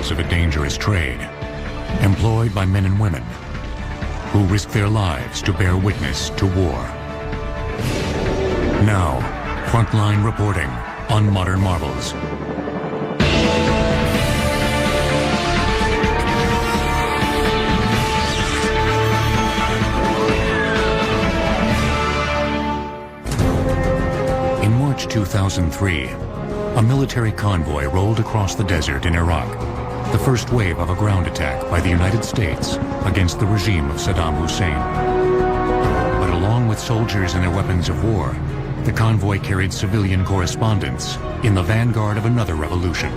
examples of a dangerous trade, employed by men and women who risk their lives to bear witness to war. Now, Frontline reporting on Modern Marvels. In March 2003, a military convoy rolled across the desert in Iraq, the first wave of a ground attack by the United States against the regime of Saddam Hussein. But along with soldiers and their weapons of war, the convoy carried civilian correspondents in the vanguard of another revolution.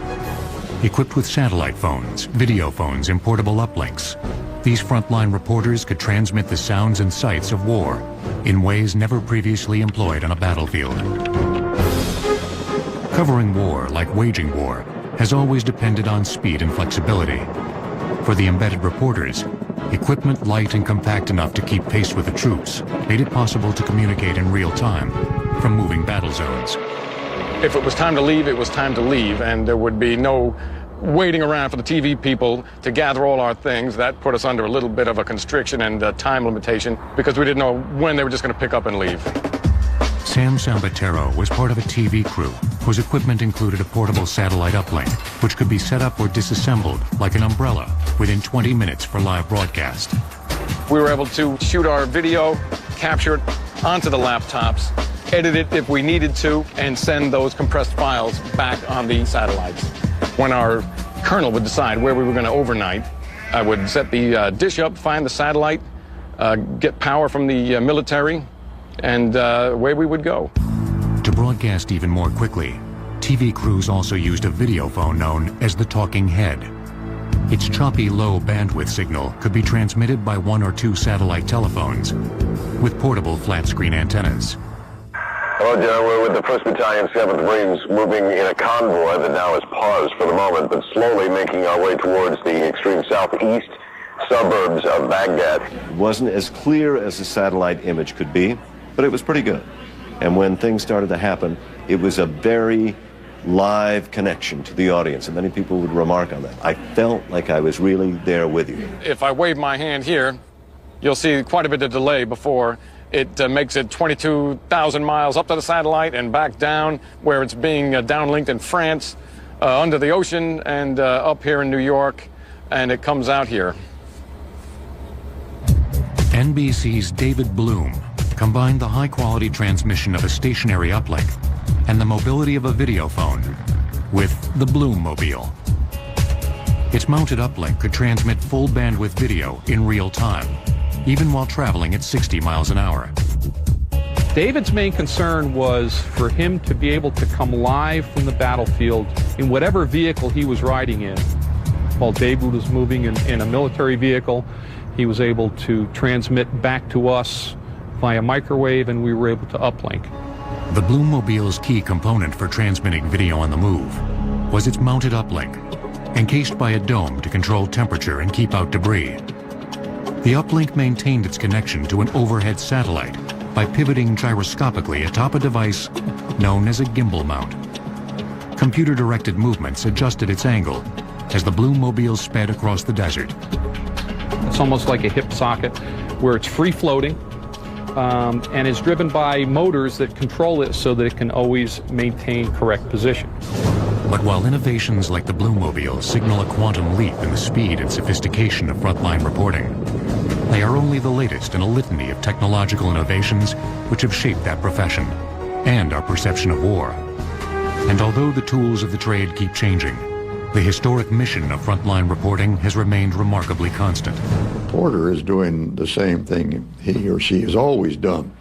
Equipped with satellite phones, video phones, and portable uplinks, these Frontline reporters could transmit the sounds and sights of war in ways never previously employed on a battlefield. Covering war, like waging war, has always depended on speed and flexibility. For the embedded reporters, equipment light and compact enough to keep pace with the troops made it possible to communicate in real time from moving battle zones. If it was time to leave, it was time to leave, and there would be no waiting around for the TV people to gather all our things. That put us under a little bit of a constriction and a time limitation because we didn't know when they were just going to pick up and leave. Sam Sambatero was part of a TV crew whose equipment included a portable satellite uplink, which could be set up or disassembled like an umbrella within 20 minutes for live broadcast. We were able to shoot our video, capture it onto the laptops, edit it if we needed to, and send those compressed files back on the satellites. When our colonel would decide where we were going to overnight, I would set the dish up, find the satellite, get power from the military, and away we would go. To broadcast even more quickly, TV crews also used a video phone known as the talking head. Its choppy low bandwidth signal could be transmitted by one or two satellite telephones with portable flat-screen antennas. Hello, John. We're with the 1st Battalion, 7th Marines, moving in a convoy that now is paused for the moment, but slowly making our way towards the extreme southeast suburbs of Baghdad. It wasn't as clear as a satellite image could be, but it was pretty good. And when things started to happen, it was a very live connection to the audience, and many people would remark on that. I felt like I was really there with you. If I wave my hand here, you'll see quite a bit of delay before it makes it 22,000 miles up to the satellite and back down, where it's being downlinked in France, under the ocean, and up here in New York, and it comes out here. NBC's David Bloom combined the high-quality transmission of a stationary uplink and the mobility of a video phone with the Bloom-mobile. Its mounted uplink could transmit full bandwidth video in real time, even while traveling at 60 miles an hour. David's main concern was for him to be able to come live from the battlefield in whatever vehicle he was riding in. While David was moving in a military vehicle, he was able to transmit back to us via microwave, and we were able to uplink. The Bloom-mobile's key component for transmitting video on the move was its mounted uplink, encased by a dome to control temperature and keep out debris. The uplink maintained its connection to an overhead satellite by pivoting gyroscopically atop a device known as a gimbal mount. Computer-directed movements adjusted its angle as the Bloom-mobile sped across the desert. It's almost like a hip socket where it's free-floating, and is driven by motors that control it so that it can always maintain correct position. But while innovations like the Bloom-mobile signal a quantum leap in the speed and sophistication of frontline reporting, they are only the latest in a litany of technological innovations which have shaped that profession and our perception of war. And although the tools of the trade keep changing, the historic mission of frontline reporting has remained remarkably constant. Reporter is doing the same thing he or she has always done,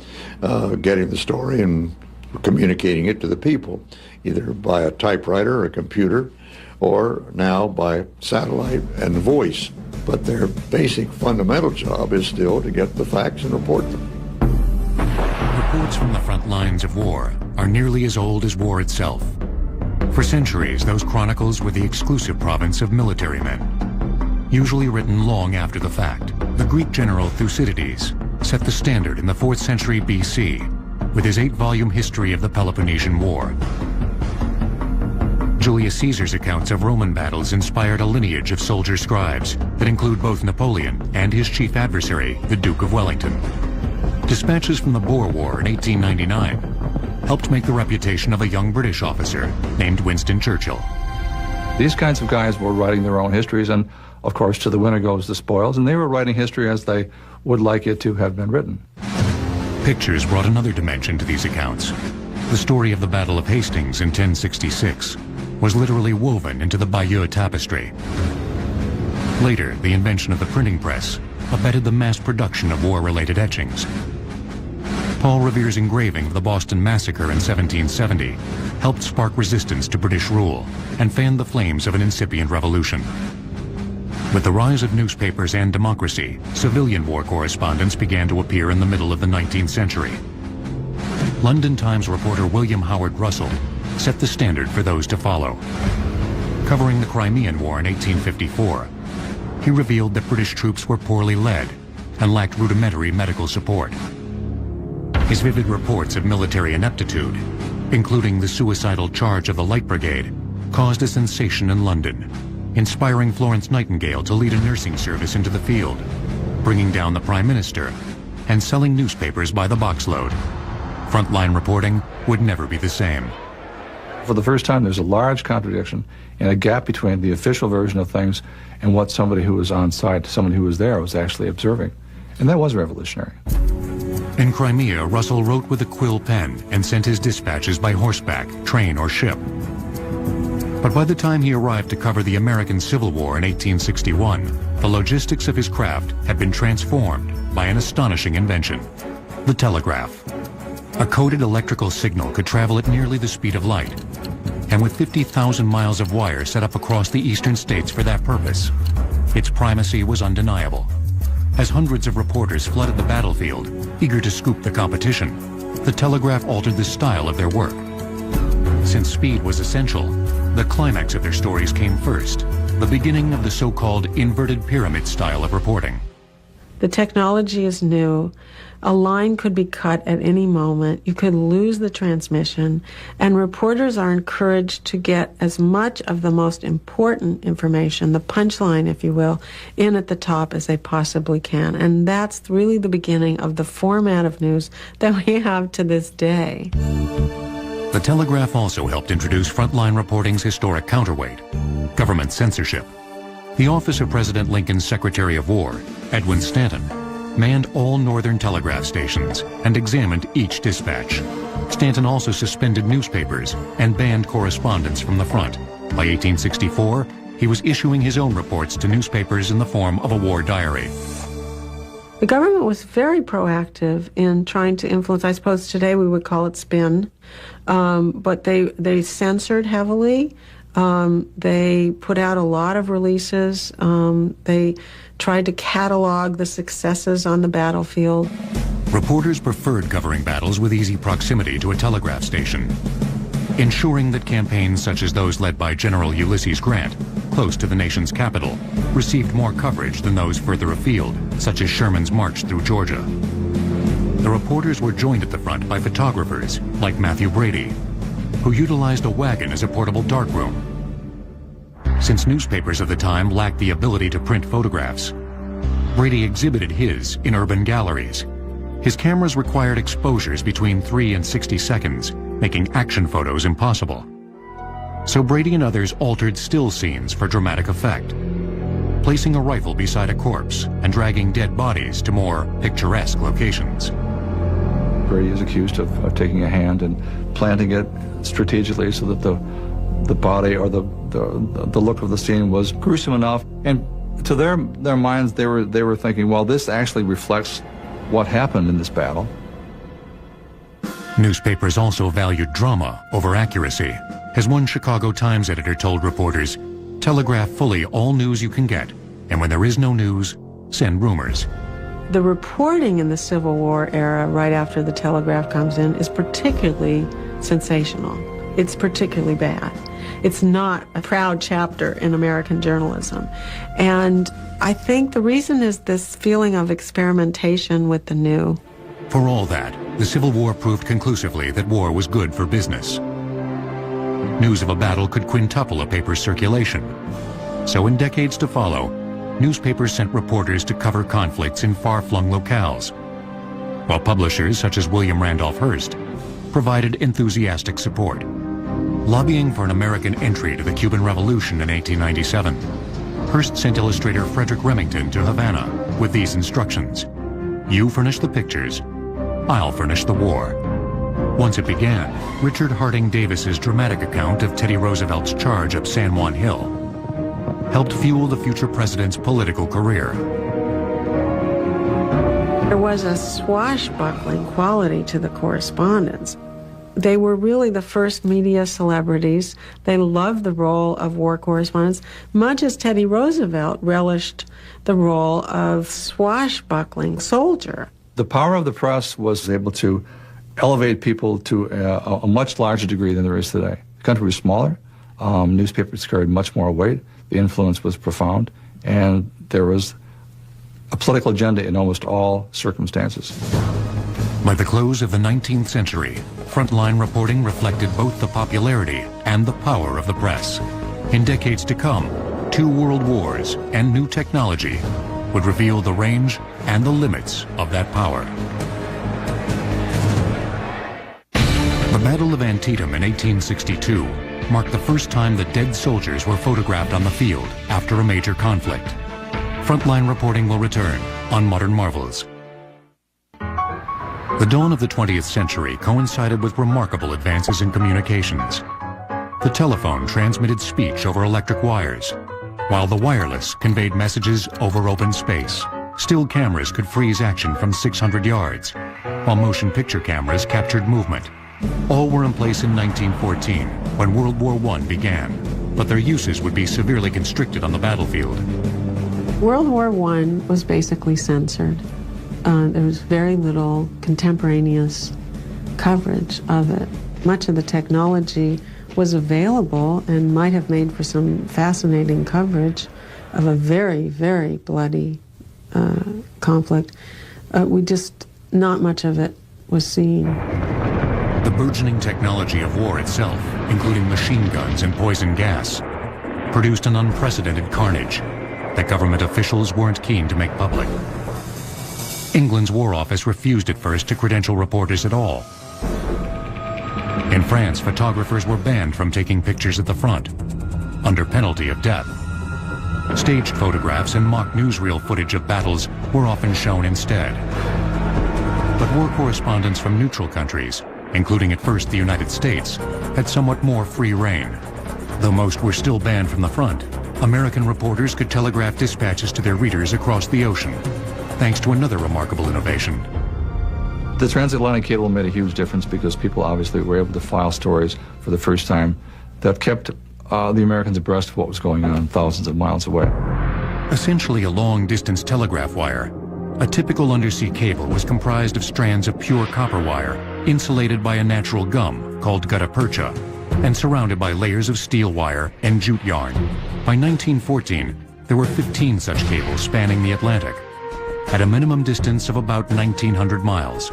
getting the story and communicating it to the people, either by a typewriter or a computer, or now by satellite and voice. But their basic fundamental job is still to get the facts and report them. Reports from the front lines of war are nearly as old as war itself. For centuries, those chronicles were the exclusive province of military men, usually written long after the fact. The Greek general Thucydides set the standard in the 4th century BC with his 8-volume history of the Peloponnesian War. Julius Caesar's accounts of Roman battles inspired a lineage of soldier scribes that include both Napoleon and his chief adversary, the Duke of Wellington. Dispatches from the Boer War in 1899 helped make the reputation of a young British officer named Winston Churchill. These kinds of guys were writing their own histories, and of course, to the winner goes the spoils, and they were writing history as they would like it to have been written. Pictures brought another dimension to these accounts. The story of the Battle of Hastings in 1066 was literally woven into the Bayeux tapestry. Later, the invention of the printing press abetted the mass production of war-related etchings. Paul Revere's engraving of the Boston Massacre in 1770 helped spark resistance to British rule and fanned the flames of an incipient revolution. With the rise of newspapers and democracy, civilian war correspondents began to appear in the middle of the 19th century. London Times reporter William Howard Russell set the standard for those to follow. Covering the Crimean War in 1854, he revealed that British troops were poorly led and lacked rudimentary medical support. His vivid reports of military ineptitude, including the suicidal charge of the Light Brigade, caused a sensation in London, inspiring Florence Nightingale to lead a nursing service into the field, bringing down the Prime Minister, and selling newspapers by the boxload. Frontline reporting would never be the same. For the first time, there's a large contradiction and a gap between the official version of things and what somebody who was on site, someone who was there, was actually observing. And that was revolutionary. In Crimea, Russell wrote with a quill pen and sent his dispatches by horseback, train, or ship. But by the time he arrived to cover the American Civil War in 1861, the logistics of his craft had been transformed by an astonishing invention: the telegraph. A coded electrical signal could travel at nearly the speed of light, and with 50,000 miles of wire set up across the eastern states for that purpose, its primacy was undeniable. As hundreds of reporters flooded the battlefield, eager to scoop the competition, the telegraph altered the style of their work. Since speed was essential, the climax of their stories came first, the beginning of the so-called inverted pyramid style of reporting. The technology is new. A line could be cut at any moment. You could lose the transmission, and reporters are encouraged to get as much of the most important information, the punchline, if you will, in at the top as they possibly can. And that's really the beginning of the format of news that we have to this day. The telegraph also helped introduce Frontline reporting's historic counterweight: government censorship. The office of President Lincoln's Secretary of War, Edwin Stanton, manned all northern telegraph stations and examined each dispatch. Stanton also suspended newspapers and banned correspondence from the front. By 1864, he was issuing his own reports to newspapers in the form of a war diary. The government was very proactive in trying to influence. I suppose today we would call it spin, but they censored heavily. They put out a lot of releases. They tried to catalog the successes on the battlefield. Reporters preferred covering battles with easy proximity to a telegraph station, ensuring that campaigns such as those led by General Ulysses Grant, close to the nation's capital, received more coverage than those further afield, such as Sherman's march through Georgia. The reporters were joined at the front by photographers like Matthew Brady, who utilized a wagon as a portable darkroom. Since newspapers of the time lacked the ability to print photographs, Brady exhibited his in urban galleries. His cameras required exposures between 3 and 60 seconds, making action photos impossible. So Brady and others altered still scenes for dramatic effect, placing a rifle beside a corpse and dragging dead bodies to more picturesque locations. Brady is accused of taking a hand and planting it strategically so that the body or the look of the scene was gruesome enough. And to their minds, they were thinking, well, this actually reflects what happened in this battle. Newspapers also valued drama over accuracy. As one Chicago Times editor told reporters, telegraph fully all news you can get, and when there is no news, send rumors. The reporting in the Civil War era, right after the telegraph comes in, is particularly sensational. It's particularly bad. It's not a proud chapter in American journalism. And I think the reason is this feeling of experimentation with the new. For all that, the Civil War proved conclusively that war was good for business. News of a battle could quintuple a paper's circulation. So in decades to follow, newspapers sent reporters to cover conflicts in far-flung locales, while publishers such as William Randolph Hearst provided enthusiastic support. Lobbying for an American entry to the Cuban Revolution in 1897, Hearst sent illustrator Frederick Remington to Havana with these instructions: "You furnish the pictures, I'll furnish the war." Once it began, Richard Harding Davis's dramatic account of Teddy Roosevelt's charge up San Juan Hill helped fuel the future president's political career. There was a swashbuckling quality to the correspondence. They were really the first media celebrities. They loved the role of war correspondents, much as Teddy Roosevelt relished the role of swashbuckling soldier. The power of the press was able to elevate people to a much larger degree than there is today. The country was smaller. Newspapers carried much more weight. The influence was profound, and there was a political agenda in almost all circumstances. By the close of the 19th century, frontline reporting reflected both the popularity and the power of the press. In decades to come, 2 world wars and new technology would reveal the range and the limits of that power. The Battle of Antietam in 1862 marked the first time that dead soldiers were photographed on the field after a major conflict. Frontline reporting will return on Modern Marvels. The dawn of the 20th century coincided with remarkable advances in communications. The telephone transmitted speech over electric wires, while the wireless conveyed messages over open space. Still cameras could freeze action from 600 yards, while motion picture cameras captured movement. All were in place in 1914, when World War I began, but their uses would be severely constricted on the battlefield. World War I was basically censored. There was very little contemporaneous coverage of it. Much of the technology was available and might have made for some fascinating coverage of a very, very bloody conflict. Not much of it was seen. The burgeoning technology of war itself, including machine guns and poison gas, produced an unprecedented carnage that government officials weren't keen to make public. England's War Office refused at first to credential reporters at all. In France, photographers were banned from taking pictures at the front, under penalty of death. Staged photographs and mock newsreel footage of battles were often shown instead. But war correspondents from neutral countries, including at first the United States, had somewhat more free rein. Though most were still banned from the front, American reporters could telegraph dispatches to their readers across the ocean, thanks to another remarkable innovation. The transatlantic cable made a huge difference because people obviously were able to file stories for the first time that kept the Americans abreast of what was going on thousands of miles away. Essentially a long-distance telegraph wire, a typical undersea cable was comprised of strands of pure copper wire, insulated by a natural gum called gutta percha, and surrounded by layers of steel wire and jute yarn. By 1914, there were 15 such cables spanning the Atlantic, at a minimum distance of about 1,900 miles.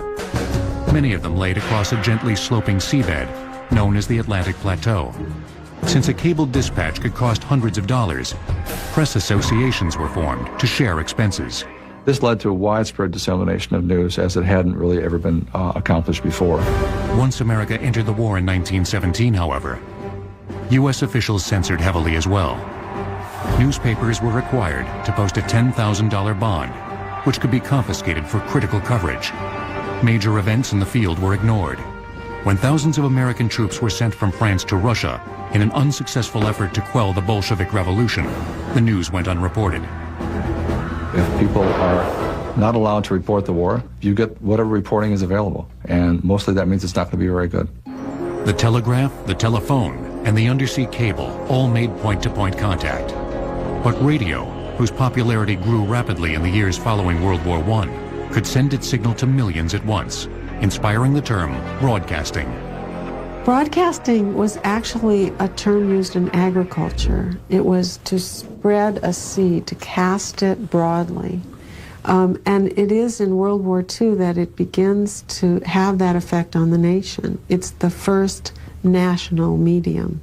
Many of them laid across a gently sloping seabed, known as the Atlantic Plateau. Since a cabled dispatch could cost hundreds of dollars, press associations were formed to share expenses. This led to a widespread dissemination of news as it hadn't really ever been accomplished before. Once America entered the war in 1917, however, U.S. officials censored heavily as well. Newspapers were required to post a $10,000 bond, which could be confiscated for critical coverage. Major events in the field were ignored. When thousands of American troops were sent from France to Russia in an unsuccessful effort to quell the Bolshevik Revolution, the news went unreported. If people are not allowed to report the war, you get whatever reporting is available, and mostly that means it's not going to be very good. The telegraph, the telephone, and the undersea cable all made point-to-point contact. But radio, whose popularity grew rapidly in the years following World War I, could send its signal to millions at once, inspiring the term broadcasting. Broadcasting was actually a term used in agriculture. It was to spread a seed, to cast it broadly. And it is in World War II that it begins to have that effect on the nation. It's the first national medium.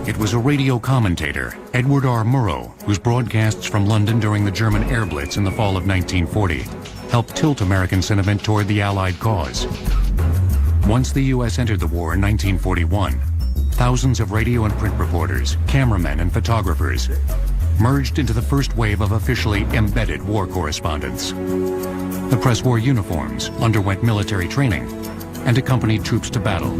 It was a radio commentator, Edward R. Murrow, whose broadcasts from London during the German air blitz in the fall of 1940 helped tilt American sentiment toward the Allied cause. Once the U.S. entered the war in 1941, thousands of radio and print reporters, cameramen, and photographers merged into the first wave of officially embedded war correspondents. The press wore uniforms, underwent military training, and accompanied troops to battle.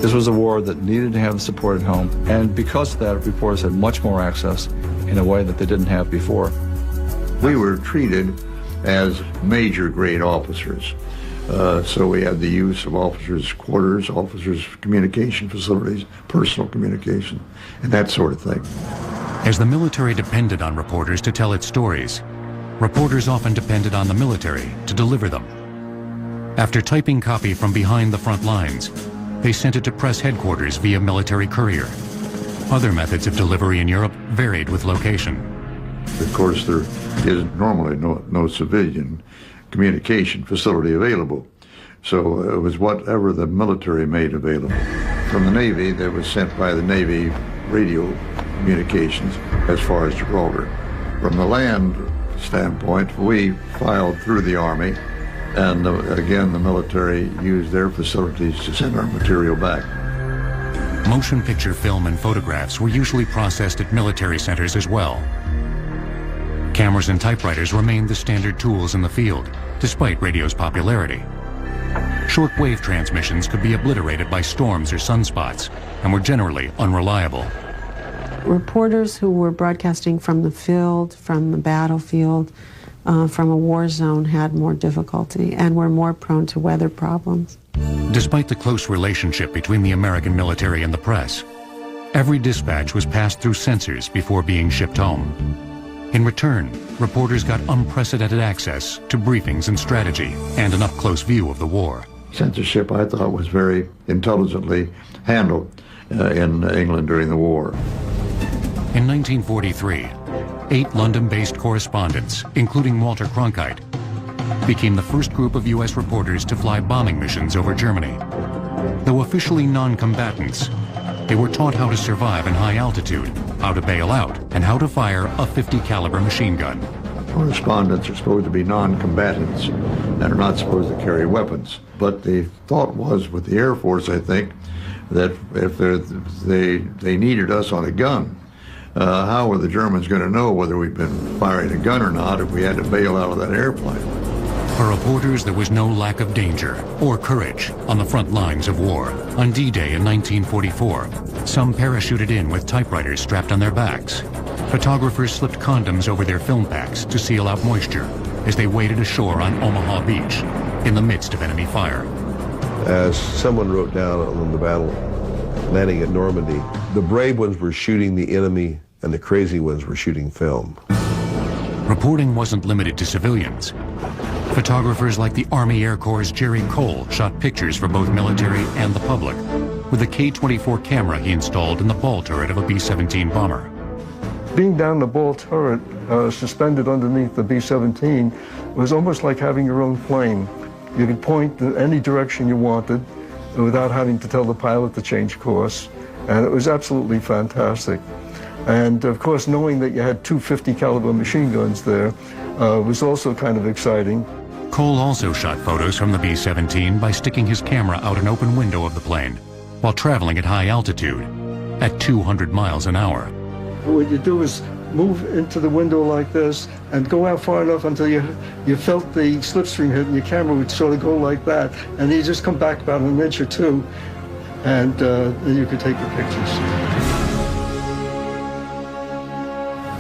This was a war that needed to have the support at home, and because of that, reporters had much more access in a way that they didn't have before. We were treated as major grade officers. So we had the use of officers' quarters, officers' communication facilities, personal communication, and that sort of thing. As the military depended on reporters to tell its stories, reporters often depended on the military to deliver them. After typing copy from behind the front lines, they sent it to press headquarters via military courier. Other methods of delivery in Europe varied with location. Of course, there is normally no civilian communication facility available. So it was whatever the military made available. From the Navy, that was sent by the Navy radio communications as far as Gibraltar. From the land standpoint, we filed through the Army, and again, the military used their facilities to send our material back. Motion picture film and photographs were usually processed at military centers as well. Cameras and typewriters remained the standard tools in the field, despite radio's popularity. Short-wave transmissions could be obliterated by storms or sunspots, and were generally unreliable. Reporters who were broadcasting from the field, from the battlefield, from a war zone had more difficulty and were more prone to weather problems. Despite the close relationship between the American military and the press, every dispatch was passed through censors before being shipped home. In return, reporters got unprecedented access to briefings and strategy and an up-close view of the war. Censorship, I thought, was very intelligently handled in England during the war. In 1943, 8 London-based correspondents, including Walter Cronkite, became the first group of U.S. reporters to fly bombing missions over Germany. Though officially non-combatants, they were taught how to survive in high altitude, how to bail out, and how to fire a .50 caliber machine gun. Correspondents are supposed to be non-combatants and are not supposed to carry weapons. But the thought was with the Air Force, I think, that if they needed us on a gun, how were the Germans going to know whether we'd been firing a gun or not if we had to bail out of that airplane? For reporters, there was no lack of danger or courage on the front lines of war. On D-Day in 1944, some parachuted in with typewriters strapped on their backs. Photographers slipped condoms over their film packs to seal out moisture as they waded ashore on Omaha Beach in the midst of enemy fire. As someone wrote down on the battle landing at Normandy, the brave ones were shooting the enemy and the crazy ones were shooting film. Reporting wasn't limited to civilians. Photographers like the Army Air Corps' Jerry Cole shot pictures for both military and the public with a K-24 camera he installed in the ball turret of a B-17 bomber. Being down the ball turret, suspended underneath the B-17, was almost like having your own plane. You could point in any direction you wanted without having to tell the pilot to change course, and it was absolutely fantastic. And of course, knowing that you had 250 caliber machine guns there was also kind of exciting. Cole also shot photos from the B-17 by sticking his camera out an open window of the plane while traveling at high altitude at 200 miles an hour. What you do is move into the window like this and go out far enough until you felt the slipstream hit and your camera would sort of go like that, and then you just come back about an inch or two and then you could take the pictures.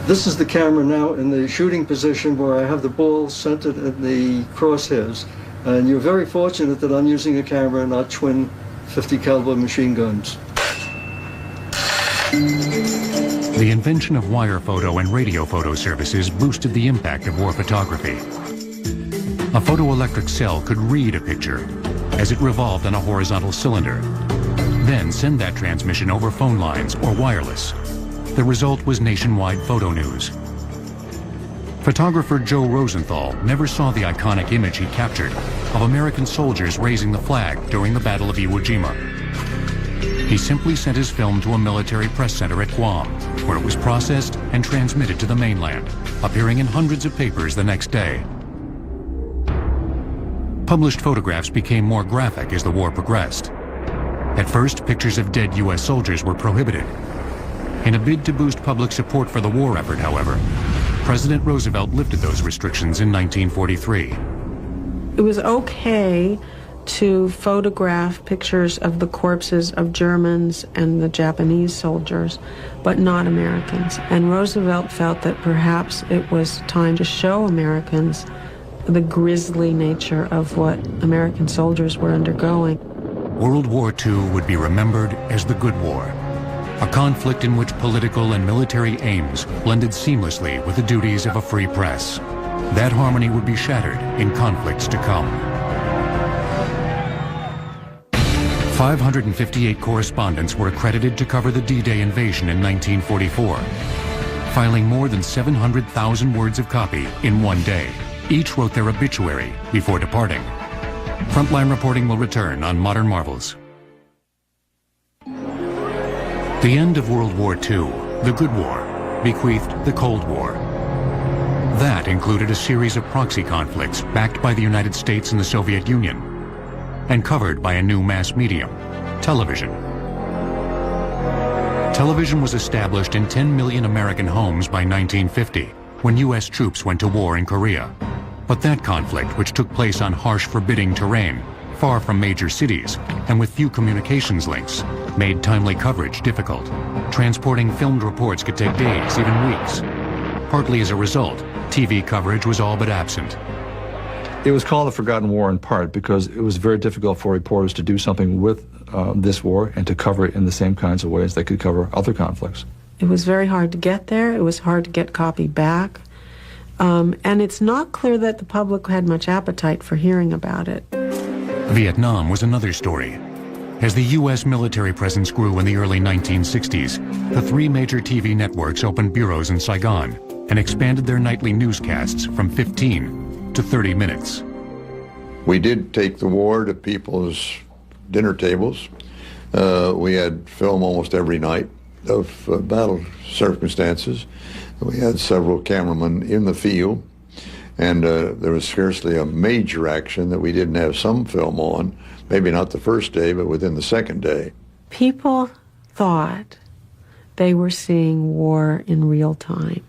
This is the camera now in the shooting position where I have the ball centered in the crosshairs, and you're very fortunate that I'm using a camera and not twin .50 caliber machine guns. The invention of wire photo and radio photo services boosted the impact of war photography. A photoelectric cell could read a picture as it revolved on a horizontal cylinder, then send that transmission over phone lines or wireless. The result was nationwide photo news. Photographer Joe Rosenthal never saw the iconic image he captured of American soldiers raising the flag during the Battle of Iwo Jima. He simply sent his film to a military press center at Guam, where it was processed and transmitted to the mainland, appearing in hundreds of papers the next day. Published photographs became more graphic as the war progressed. At first, pictures of dead U.S. soldiers were prohibited. In a bid to boost public support for the war effort, however, President Roosevelt lifted those restrictions in 1943. It was okay to photograph pictures of the corpses of Germans and the Japanese soldiers, but not Americans. And Roosevelt felt that perhaps it was time to show Americans the grisly nature of what American soldiers were undergoing. World War II would be remembered as the Good War, a conflict in which political and military aims blended seamlessly with the duties of a free press. That harmony would be shattered in conflicts to come. 558 correspondents were accredited to cover the D-Day invasion in 1944, filing more than 700,000 words of copy in one day. Each wrote their obituary before departing. Frontline reporting will return on Modern Marvels. The end of World War II, the Good War, bequeathed the Cold War. That included a series of proxy conflicts backed by the United States and the Soviet Union, and covered by a new mass medium, television. Television was established in 10 million American homes by 1950, when U.S. troops went to war in Korea. But that conflict, which took place on harsh, forbidding terrain, far from major cities, and with few communications links, made timely coverage difficult. Transporting filmed reports could take days, even weeks. Partly as a result, TV coverage was all but absent. It was called the Forgotten War in part because it was very difficult for reporters to do something with this war and to cover it in the same kinds of ways they could cover other conflicts. It was very hard to get there. It was hard to get copy back. And it's not clear that the public had much appetite for hearing about it. Vietnam was another story. As the U.S. military presence grew in the early 1960s, the three major TV networks opened bureaus in Saigon and expanded their nightly newscasts from 15 to 30 minutes. We did take the war to people's dinner tables. We had film almost every night of battle circumstances. We had several cameramen in the field, and there was scarcely a major action that we didn't have some film on, maybe not the first day, but within the second day. People thought they were seeing war in real time.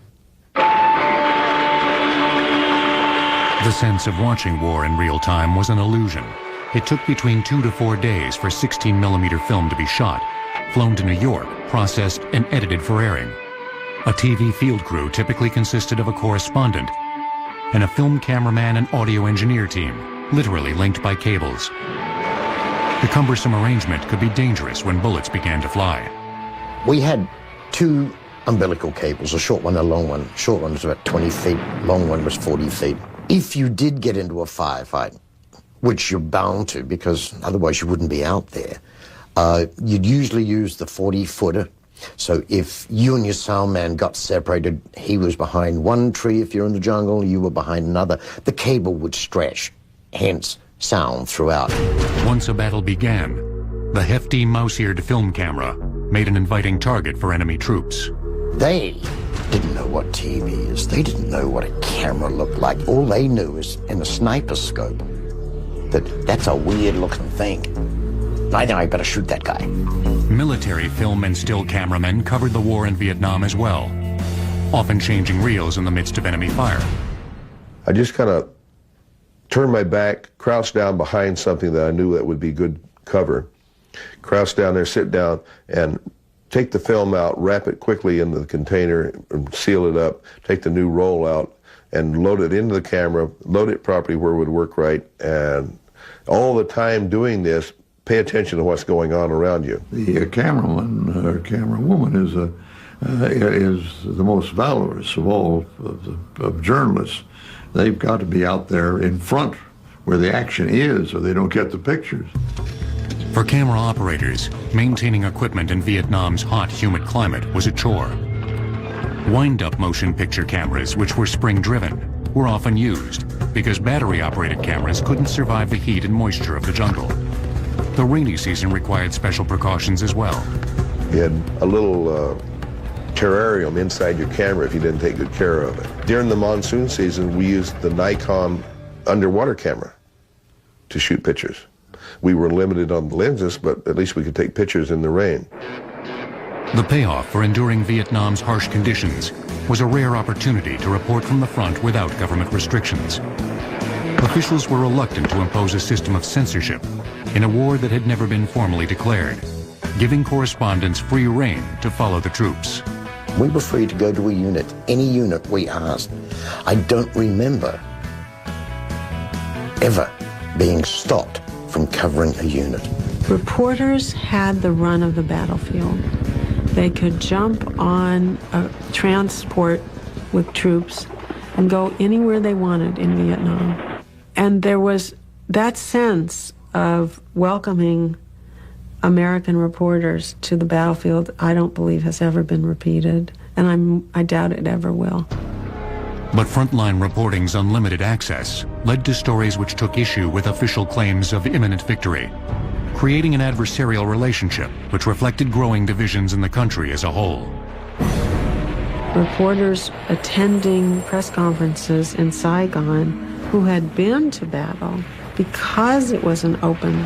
The sense of watching war in real time was an illusion. It took between 2 to 4 days for 16mm film to be shot, flown to New York, processed, and edited for airing. A TV field crew typically consisted of a correspondent and a film cameraman and audio engineer team, literally linked by cables. The cumbersome arrangement could be dangerous when bullets began to fly. We had two umbilical cables, a short one and a long one. Short one was about 20 feet, long one was 40 feet. If you did get into a firefight, which you're bound to because otherwise you wouldn't be out there, you'd usually use the 40-footer. So if you and your sound man got separated, he was behind one tree if you're in the jungle, you were behind another. The cable would stretch, hence sound throughout. Once a battle began, the hefty mouse-eared film camera made an inviting target for enemy troops. They didn't know what TV is. They didn't know what a camera looked like. All they knew is in a sniper scope that's a weird-looking thing. I know I better shoot that guy. Military film and still cameramen covered the war in Vietnam as well, often changing reels in the midst of enemy fire. I just kind of turned my back, crouched down behind something that I knew that would be good cover, crouch down there, sit down, and take the film out, wrap it quickly into the container, and seal it up, take the new roll out, and load it into the camera, load it properly where it would work right, and all the time doing this, pay attention to what's going on around you. The cameraman or camerawoman is the most valorous of all of journalists. They've got to be out there in front where the action is, or they don't get the pictures. For camera operators, maintaining equipment in Vietnam's hot, humid climate was a chore. Wind-up motion picture cameras, which were spring-driven, were often used because battery-operated cameras couldn't survive the heat and moisture of the jungle. The rainy season required special precautions as well. You had a little terrarium inside your camera if you didn't take good care of it. During the monsoon season, we used the Nikon underwater camera to shoot pictures. We were limited on the lenses, but at least we could take pictures in the rain. The payoff for enduring Vietnam's harsh conditions was a rare opportunity to report from the front without government restrictions. Officials were reluctant to impose a system of censorship in a war that had never been formally declared, giving correspondents free rein to follow the troops. We were free to go to a unit, any unit we asked. I don't remember ever being stopped from covering a unit. Reporters had the run of the battlefield. They could jump on a transport with troops and go anywhere they wanted in Vietnam. And there was that sense of welcoming American reporters to the battlefield, I don't believe has ever been repeated, and I doubt it ever will. But Frontline reporting's unlimited access led to stories which took issue with official claims of imminent victory, creating an adversarial relationship which reflected growing divisions in the country as a whole. Reporters attending press conferences in Saigon who had been to battle, because it was an open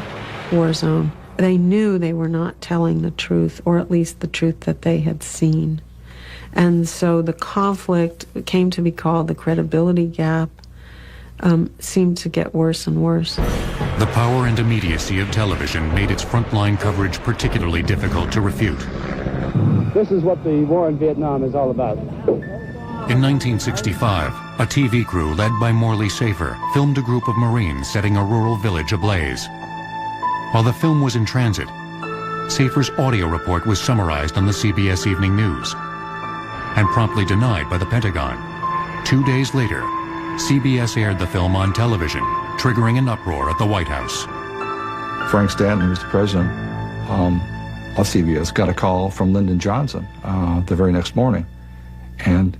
war zone, they knew they were not telling the truth, or at least the truth that they had seen. And so the conflict came to be called the credibility gap, seemed to get worse and worse. The power and immediacy of television made its frontline coverage particularly difficult to refute. This is what the war in Vietnam is all about. In 1965, a TV crew led by Morley Safer filmed a group of Marines setting a rural village ablaze. While the film was in transit, Safer's audio report was summarized on the CBS Evening News and promptly denied by the Pentagon. 2 days later, CBS aired the film on television, triggering an uproar at the White House. Frank Stanton, who was the president of CBS, got a call from Lyndon Johnson the very next morning. And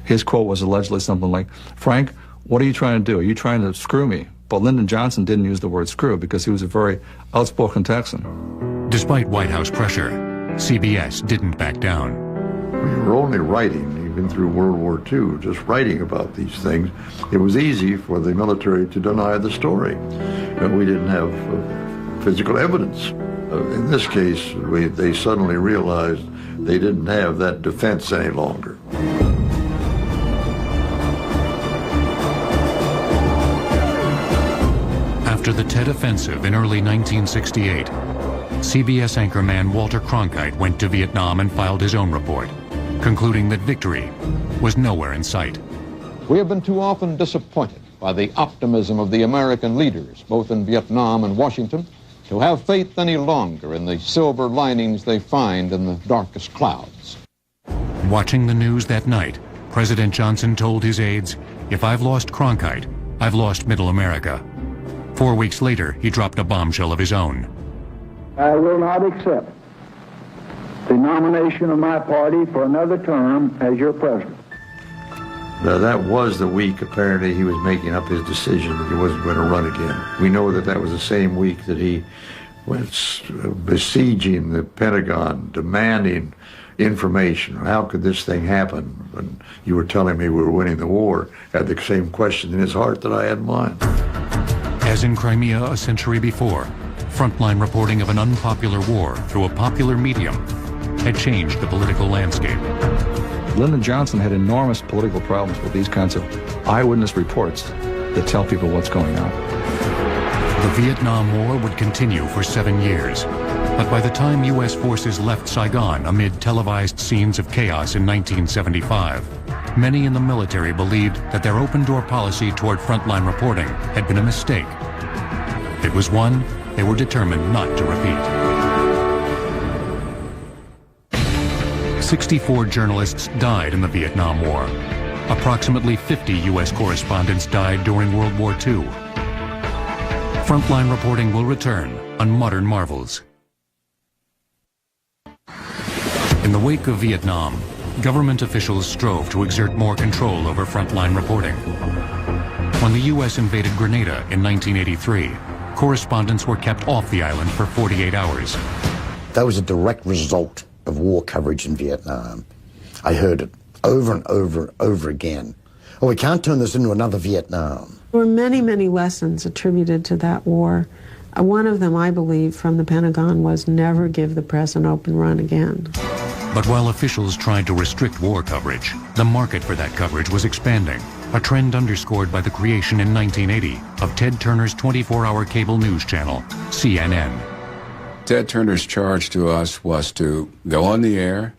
his quote was allegedly something like, "Frank, what are you trying to do? Are you trying to screw me?" But Lyndon Johnson didn't use the word screw because he was a very outspoken Texan. Despite White House pressure, CBS didn't back down. We were only writing, even through World War II, just writing about these things. It was easy for the military to deny the story. We didn't have physical evidence. In this case, they suddenly realized they didn't have that defense any longer. After the Tet Offensive in early 1968, CBS anchorman Walter Cronkite went to Vietnam and filed his own report, concluding that victory was nowhere in sight. We have been too often disappointed by the optimism of the American leaders, both in Vietnam and Washington, to have faith any longer in the silver linings they find in the darkest clouds. Watching the news that night, President Johnson told his aides, "If I've lost Cronkite, I've lost Middle America." 4 weeks later, he dropped a bombshell of his own. I will not accept the nomination of my party for another term as your president. Now, that was the week, apparently, he was making up his decision that he wasn't going to run again. We know that that was the same week that he was besieging the Pentagon, demanding information. How could this thing happen? When you were telling me we were winning the war, had the same question in his heart that I had in mine. As in Crimea a century before, frontline reporting of an unpopular war through a popular medium had changed the political landscape. Lyndon Johnson had enormous political problems with these kinds of eyewitness reports that tell people what's going on. The Vietnam War would continue for 7 years, but by the time U.S. forces left Saigon amid televised scenes of chaos in 1975, many in the military believed that their open-door policy toward frontline reporting had been a mistake. It was one they were determined not to repeat. 64 journalists died in the Vietnam War. Approximately 50 U.S. correspondents died during World War II. Frontline reporting will return on Modern Marvels. In the wake of Vietnam, government officials strove to exert more control over frontline reporting. When the U.S. invaded Grenada in 1983, correspondents were kept off the island for 48 hours. That was a direct result of war coverage in Vietnam. I heard it over and over and over again. Oh, we can't turn this into another Vietnam. There were many, many lessons attributed to that war. One of them, I believe, from the Pentagon was never give the press an open run again. But while officials tried to restrict war coverage, the market for that coverage was expanding, a trend underscored by the creation in 1980 of Ted Turner's 24-hour cable news channel, CNN. Ted Turner's charge to us was to go on the air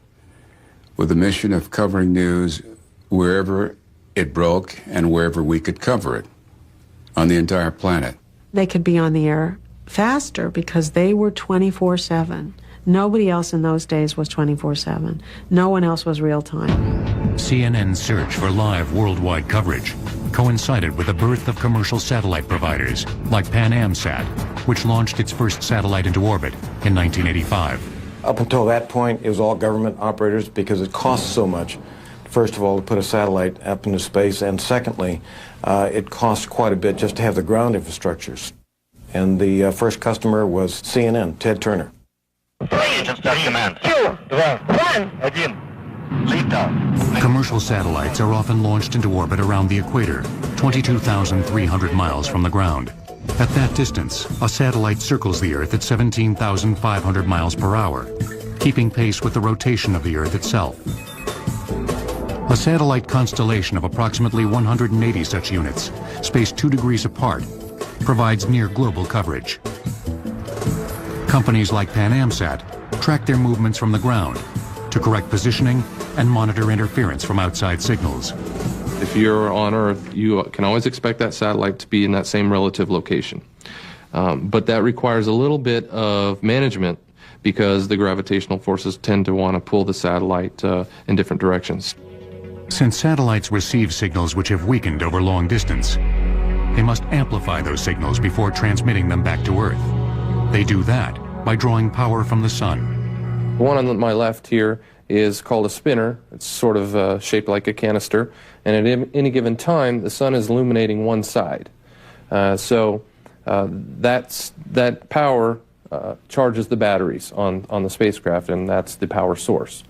with the mission of covering news wherever it broke and wherever we could cover it on the entire planet. They could be on the air faster because they were 24/7. Nobody else in those days was 24/7. No one else was real time. CNN's search for live worldwide coverage coincided with the birth of commercial satellite providers like Pan Am Sat, which launched its first satellite into orbit in 1985. Up until that point, it was all government operators because it costs so much, first of all, to put a satellite up into space, and secondly, it costs quite a bit just to have the ground infrastructures. And the first customer was CNN, Ted Turner. Commercial satellites are often launched into orbit around the equator, 22,300 miles from the ground. At that distance, a satellite circles the Earth at 17,500 miles per hour, keeping pace with the rotation of the Earth itself. A satellite constellation of approximately 180 such units, spaced 2 degrees apart, provides near global coverage. Companies like Pan Am Sat track their movements from the ground to correct positioning and monitor interference from outside signals. If you're on Earth, you can always expect that satellite to be in that same relative location. But that requires a little bit of management because the gravitational forces tend to want to pull the satellite in different directions. Since satellites receive signals which have weakened over long distance, they must amplify those signals before transmitting them back to Earth. They do that by drawing power from the sun. The one on my left here is called a spinner. It's sort of shaped like a canister, and at any given time, the sun is illuminating one side. So that power charges the batteries on the spacecraft, and that's the power source.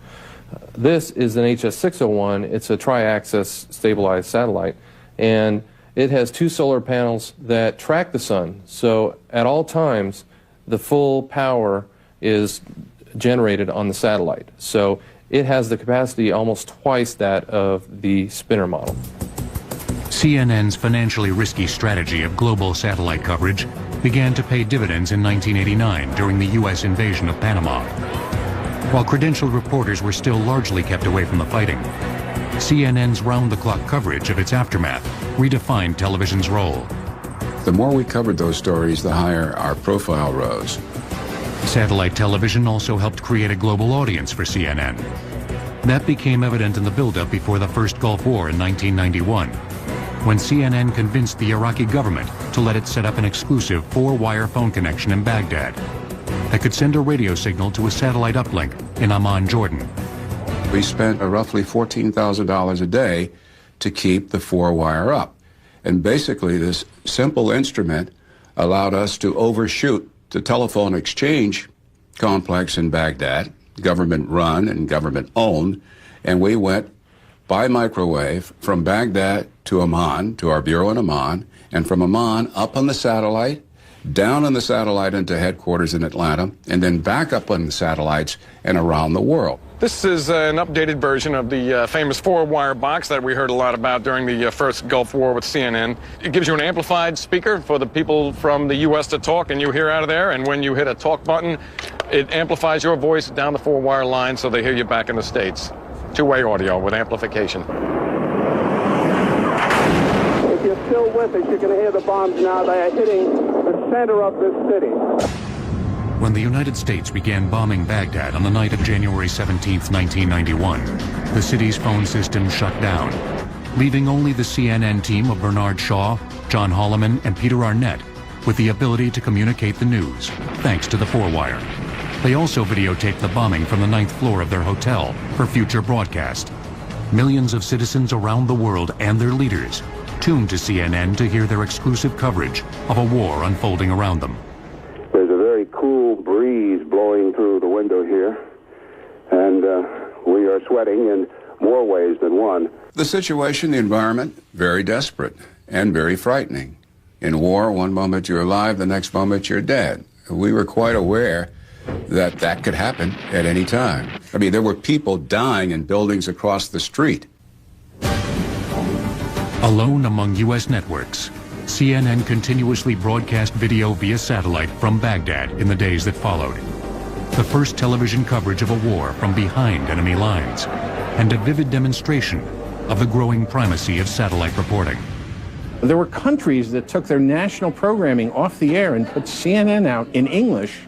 This is an HS-601. It's a tri-axis stabilized satellite, and it has 2 solar panels that track the sun. So at all times, the full power is generated on the satellite. So it has the capacity almost twice that of the spinner model. CNN's financially risky strategy of global satellite coverage began to pay dividends in 1989 during the U.S. invasion of Panama. While credentialed reporters were still largely kept away from the fighting, CNN's round-the-clock coverage of its aftermath redefined television's role. The more we covered those stories, the higher our profile rose. Satellite television also helped create a global audience for CNN. That became evident in the buildup before the first Gulf War in 1991, when CNN convinced the Iraqi government to let it set up an exclusive 4-wire phone connection in Baghdad that could send a radio signal to a satellite uplink in Amman, Jordan. We spent roughly $14,000 a day to keep the 4-wire up. And basically this simple instrument allowed us to overshoot the telephone exchange complex in Baghdad, government-run and government-owned, and we went by microwave from Baghdad to Amman, to our bureau in Amman, and from Amman up on the satellite, down on the satellite into headquarters in Atlanta, and then back up on the satellites and around the world. This is an updated version of the famous 4-wire box that we heard a lot about during the first Gulf War with CNN. It gives you an amplified speaker for the people from the U.S. to talk, and you hear out of there, and when you hit a talk button, it amplifies your voice down the 4-wire line so they hear you back in the States. 2-way audio with amplification. If you're still with us, you can hear the bombs now. They are hitting the center of this city. When the United States began bombing Baghdad on the night of January 17, 1991, the city's phone system shut down, leaving only the CNN team of Bernard Shaw, John Holloman, and Peter Arnett with the ability to communicate the news, thanks to the 4-wire. They also videotaped the bombing from the 9th floor of their hotel for future broadcast. Millions of citizens around the world and their leaders tuned to CNN to hear their exclusive coverage of a war unfolding around them. There's a very cool breeze blowing through the window here, and we are sweating in more ways than one. The situation, the environment, very desperate and very frightening. In war, one moment you're alive, the next moment you're dead. We were quite aware that that could happen at any time. I mean, there were people dying in buildings across the street. Alone among U.S. networks, CNN continuously broadcast video via satellite from Baghdad in the days that followed. The first television coverage of a war from behind enemy lines, and a vivid demonstration of the growing primacy of satellite reporting. There were countries that took their national programming off the air and put CNN out in English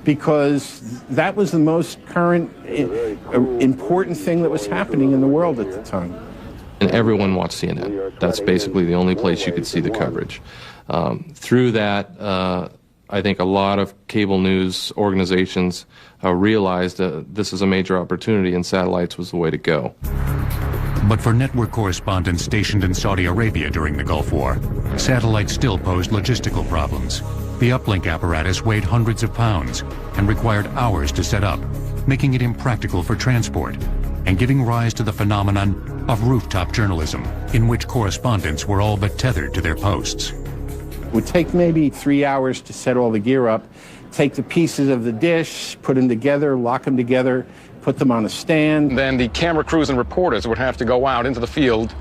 because that was the most current, important thing that was happening in the world at the time. And everyone watched CNN. That's basically the only place you could see the coverage. Through that, I think a lot of cable news organizations realized this is a major opportunity and satellites was the way to go. But for network correspondents stationed in Saudi Arabia during the Gulf War, satellites still posed logistical problems. The uplink apparatus weighed hundreds of pounds and required hours to set up, making it impractical for transport and giving rise to the phenomenon of rooftop journalism, in which correspondents were all but tethered to their posts. It would take maybe 3 hours to set all the gear up, take the pieces of the dish, put them together, lock them together, put them on a stand. Then the camera crews and reporters would have to go out into the field,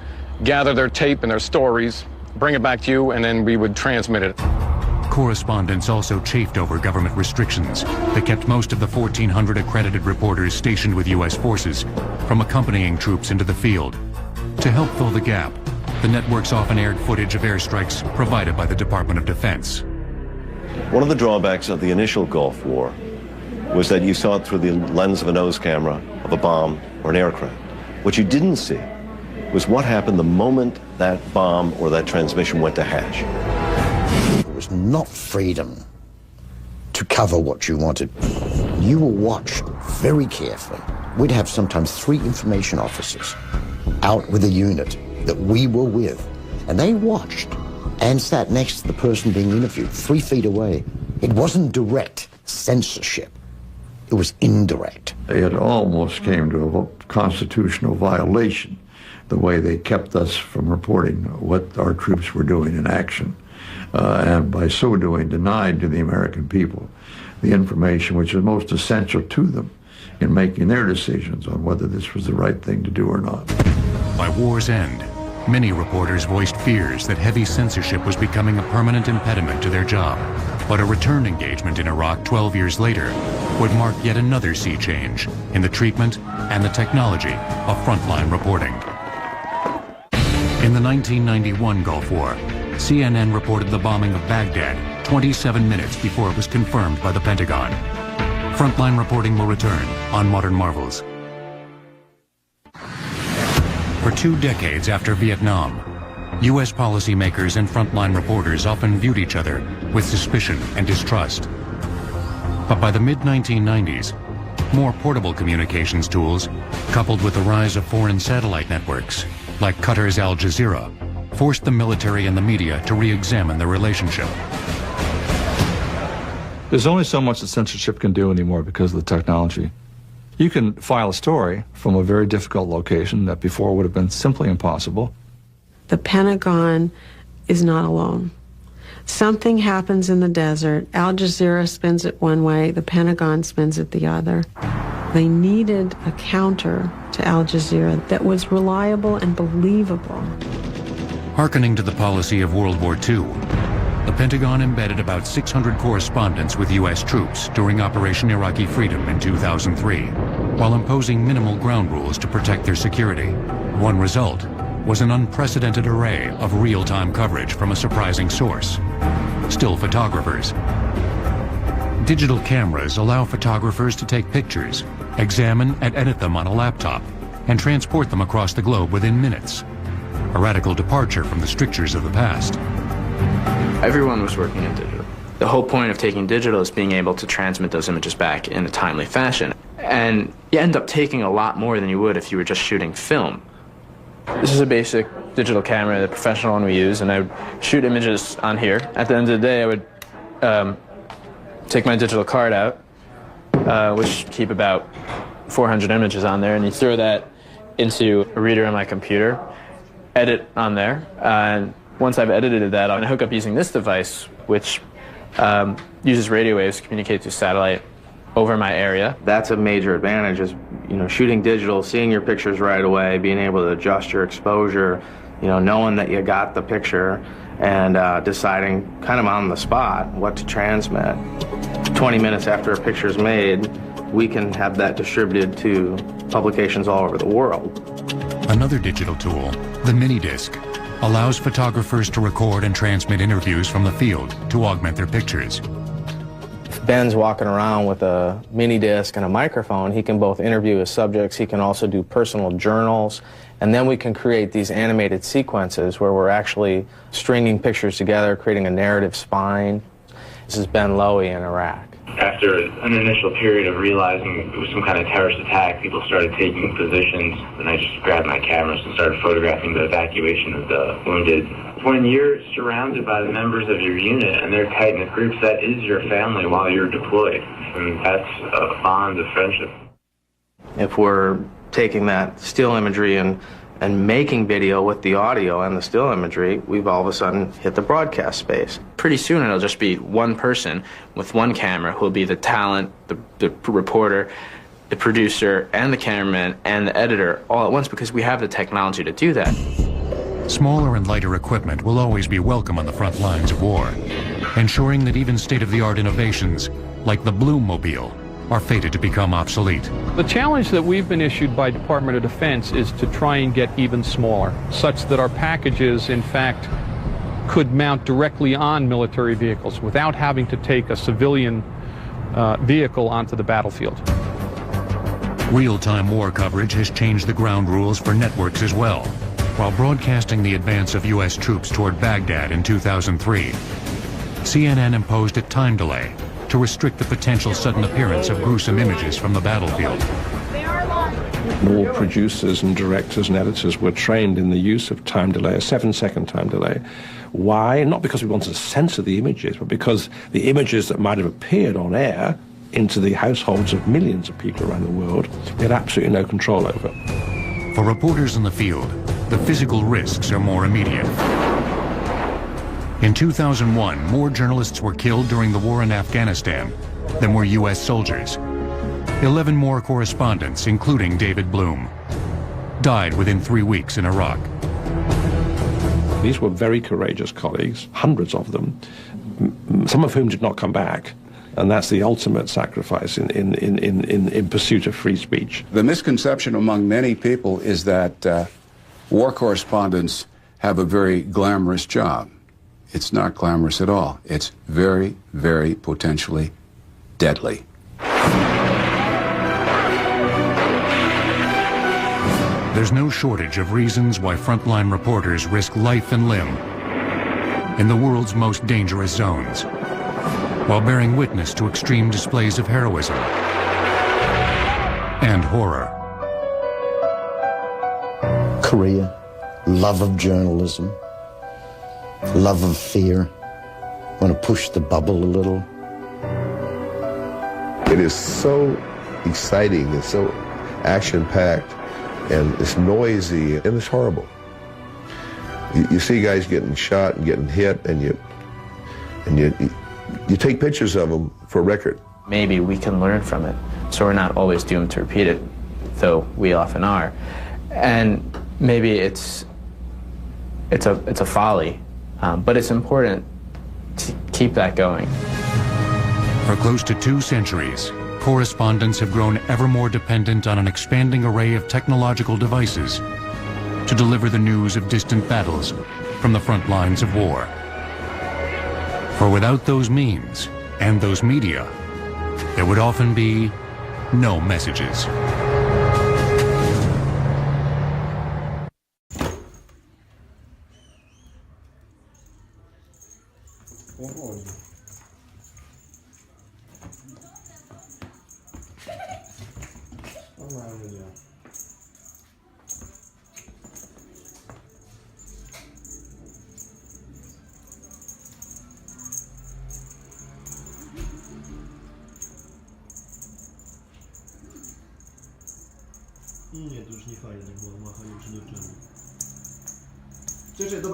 gather their tape and their stories, bring it back to you, and then we would transmit it. Correspondents also chafed over government restrictions that kept most of the 1,400 accredited reporters stationed with U.S. forces from accompanying troops into the field. To help fill the gap, the networks often aired footage of airstrikes provided by the Department of Defense. One of the drawbacks of the initial Gulf War was that you saw it through the lens of a nose camera, of a bomb, or an aircraft. What you didn't see was what happened the moment that bomb or that transmission went to hash. It was not freedom to cover what you wanted. You were watched very carefully. We'd have sometimes 3 information officers out with a unit that we were with, and they watched and sat next to the person being interviewed 3 feet away. It wasn't direct censorship. It was indirect. It almost came to a constitutional violation, the way they kept us from reporting what our troops were doing in action, and by so doing denied to the American people the information which is most essential to them in making their decisions on whether this was the right thing to do or not. By war's end, many reporters voiced fears that heavy censorship was becoming a permanent impediment to their job. But a return engagement in Iraq 12 years later would mark yet another sea change in the treatment and the technology of frontline reporting. In the 1991 Gulf War, CNN reported the bombing of Baghdad 27 minutes before it was confirmed by the Pentagon. Frontline reporting will return on Modern Marvels. For 2 decades after Vietnam, U.S. policymakers and frontline reporters often viewed each other with suspicion and distrust. But by the mid-1990s, more portable communications tools, coupled with the rise of foreign satellite networks, like Qatar's Al Jazeera, forced the military and the media to re-examine their relationship. There's only so much that censorship can do anymore because of the technology. You can file a story from a very difficult location that before would have been simply impossible. The Pentagon is not alone. Something happens in the desert. Al Jazeera spins it one way, the Pentagon spins it the other. They needed a counter to Al Jazeera that was reliable and believable. Hearkening to the policy of World War II, the Pentagon embedded about 600 correspondents with U.S. troops during Operation Iraqi Freedom in 2003, while imposing minimal ground rules to protect their security. One result was an unprecedented array of real-time coverage from a surprising source: still photographers. Digital cameras allow photographers to take pictures, examine and edit them on a laptop, and transport them across the globe within minutes. A radical departure from the strictures of the past. Everyone was working in digital. The whole point of taking digital is being able to transmit those images back in a timely fashion. And you end up taking a lot more than you would if you were just shooting film. This is a basic digital camera, the professional one we use, and I would shoot images on here. At the end of the day, I would take my digital card out, which keep about 400 images on there, and you throw that into a reader on my computer, edit on there, and once I've edited that, I'm going to hook up using this device, which uses radio waves to communicate to satellite over my area. That's a major advantage, is, you know, shooting digital, seeing your pictures right away, being able to adjust your exposure, you know, knowing that you got the picture, and deciding kind of on the spot what to transmit. 20 minutes after a picture's made, we can have that distributed to publications all over the world. Another digital tool, the mini disc, allows photographers to record and transmit interviews from the field to augment their pictures. If Ben's walking around with a mini disc and a microphone, he can both interview his subjects, he can also do personal journals, and then we can create these animated sequences where we're actually stringing pictures together, creating a narrative spine. This is Ben Lowy in Iraq. After an initial period of realizing it was some kind of terrorist attack, people started taking positions, and I just grabbed my cameras and started photographing the evacuation of the wounded. When you're surrounded by the members of your unit and they're tight-knit groups, that is your family while you're deployed, and that's a bond of friendship. If we're taking that still imagery and making video with the audio and the still imagery, we've all of a sudden hit the broadcast space. Pretty soon it'll just be one person with one camera who will be the talent, the reporter, the producer, and the cameraman, and the editor all at once, because we have the technology to do that. Smaller and lighter equipment will always be welcome on the front lines of war, ensuring that even state-of-the-art innovations like the Bloom-mobile are fated to become obsolete. The challenge that we've been issued by Department of Defense is to try and get even smaller, such that our packages, in fact, could mount directly on military vehicles without having to take a civilian vehicle onto the battlefield. Real-time war coverage has changed the ground rules for networks as well. While broadcasting the advance of U.S. troops toward Baghdad in 2003, CNN imposed a time delay to restrict the potential sudden appearance of gruesome images from the battlefield. All producers and directors and editors were trained in the use of time delay, a 7-second time delay. Why? Not because we wanted to censor the images, but because the images that might have appeared on air into the households of millions of people around the world, we had absolutely no control over. For reporters in the field, the physical risks are more immediate. In 2001, more journalists were killed during the war in Afghanistan than were U.S. soldiers. 11 more correspondents, including David Bloom, died within 3 weeks in Iraq. These were very courageous colleagues, hundreds of them, some of whom did not come back. And that's the ultimate sacrifice in pursuit of free speech. The misconception among many people is that war correspondents have a very glamorous job. It's not glamorous at all. It's very, very potentially deadly. There's no shortage of reasons why frontline reporters risk life and limb in the world's most dangerous zones, while bearing witness to extreme displays of heroism and horror. Korea, love of journalism, love of fear, want to push the bubble a little. It is so exciting, it's so action-packed, and it's noisy, and it's horrible. You see guys getting shot and getting hit, and you take pictures of them for record. Maybe we can learn from it, so we're not always doomed to repeat it, though we often are. And maybe it's a folly, but it's important to keep that going. For close to 2 centuries, correspondents have grown ever more dependent on an expanding array of technological devices to deliver the news of distant battles from the front lines of war. For without those means and those media, there would often be no messages. Nie, to już nie fajnie, tak było machanie przy nurczeniu. Cześć, dobra.